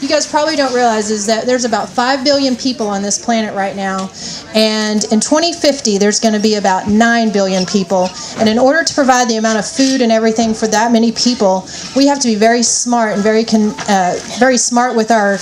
you guys probably don't realize is that there's about 5 billion people on this planet right now, and in 2050 there's going to be about 9 billion people. And in order to provide the amount of food and everything for that many people, we have to be very smart and very smart with our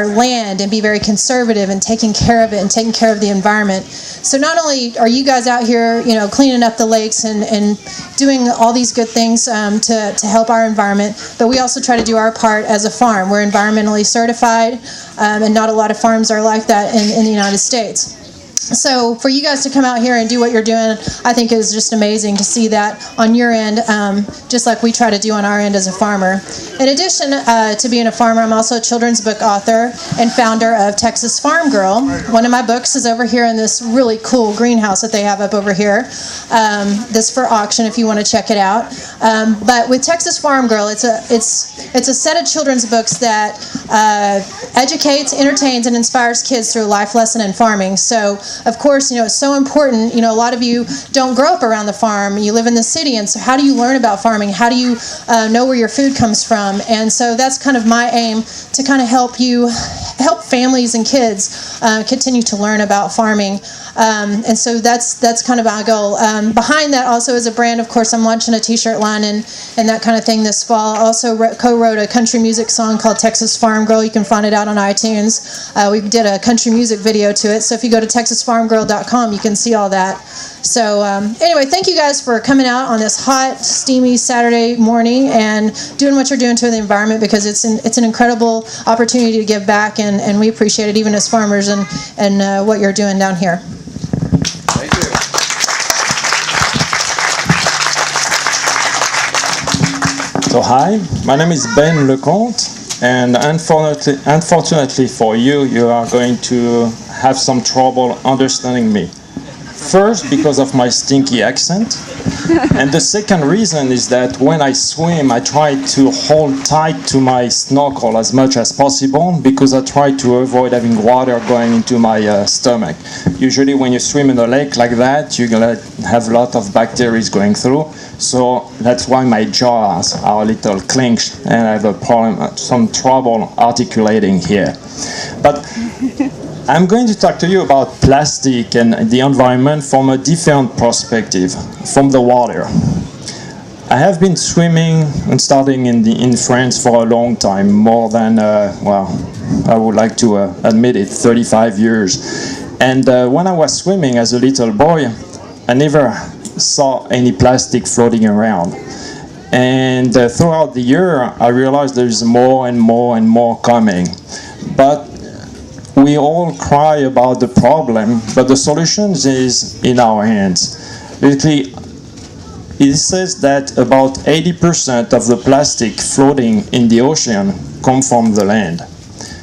land, and be very conservative and taking care of it and taking care of the environment. So not only are you guys out here, cleaning up the lakes and doing all these good things to help our environment, but we also try to do our part as a farm. We're environmentally certified, and not a lot of farms are like that in the United States. So for you guys to come out here and do what you're doing, I think is just amazing to see that on your end, just like we try to do on our end as a farmer. In addition to being a farmer, I'm also a children's book author and founder of Texas Farm Girl. One of my books is over here in this really cool greenhouse that they have up over here. This for auction if you want to check it out. But with Texas Farm Girl, it's a set of children's books that educates, entertains, and inspires kids through life lesson and farming. So of course, it's so important. A lot of you don't grow up around the farm. You live in the city, and so how do you learn about farming? How do you know where your food comes from? And so that's kind of my aim, to kind of help families and kids continue to learn about farming. And so that's kind of my goal. Behind that also is a brand. Of course, I'm launching a t-shirt line and that kind of thing this fall. I also co-wrote a country music song called Texas Farm Girl. You can find it out on iTunes. We did a country music video to it. So if you go to TexasFarmGirl.com, you can see all that. So anyway, thank you guys for coming out on this hot, steamy Saturday morning and doing what you're doing to the environment, because it's an incredible opportunity to give back, and we appreciate it even as farmers and what you're doing down here. Thank you. So hi, my name is Ben Lecomte, and unfortunately for you, you are going to have some trouble understanding me. First, because of my stinky accent, and the second reason is that when I swim, I try to hold tight to my snorkel as much as possible, because I try to avoid having water going into my stomach. Usually when you swim in a lake like that, you're going to have a lot of bacteria going through, so that's why my jaws are a little clenched and I have a problem, some trouble articulating here. But I'm going to talk to you about plastic and the environment from a different perspective, from the water. I have been swimming and starting in France for a long time, more than, I would like to admit it, 35 years. And when I was swimming as a little boy, I never saw any plastic floating around. And throughout the year, I realized there's more and more and more coming. But we all cry about the problem, but the solution is in our hands. Basically, it says that about 80% of the plastic floating in the ocean come from the land.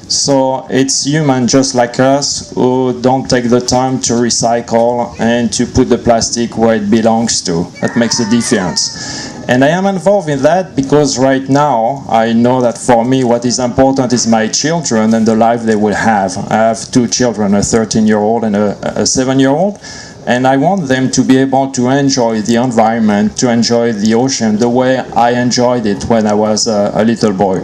So it's human just like us who don't take the time to recycle and to put the plastic where it belongs to. That makes a difference. And I am involved in that because right now I know that for me what is important is my children and the life they will have. I have two children, a 13-year-old and a 7-year-old. And I want them to be able to enjoy the environment, to enjoy the ocean the way I enjoyed it when I was a little boy.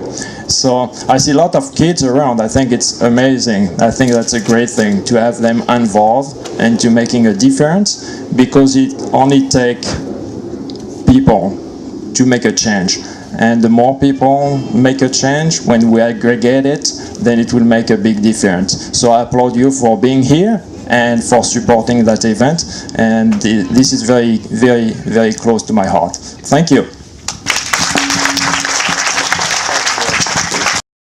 So I see a lot of kids around. I think it's amazing. I think that's a great thing to have them involved and to making a difference, because it only takes people to make a change. And the more people make a change, when we aggregate it, then it will make a big difference. So I applaud you for being here and for supporting that event, and this is very, very, very close to my heart. Thank you.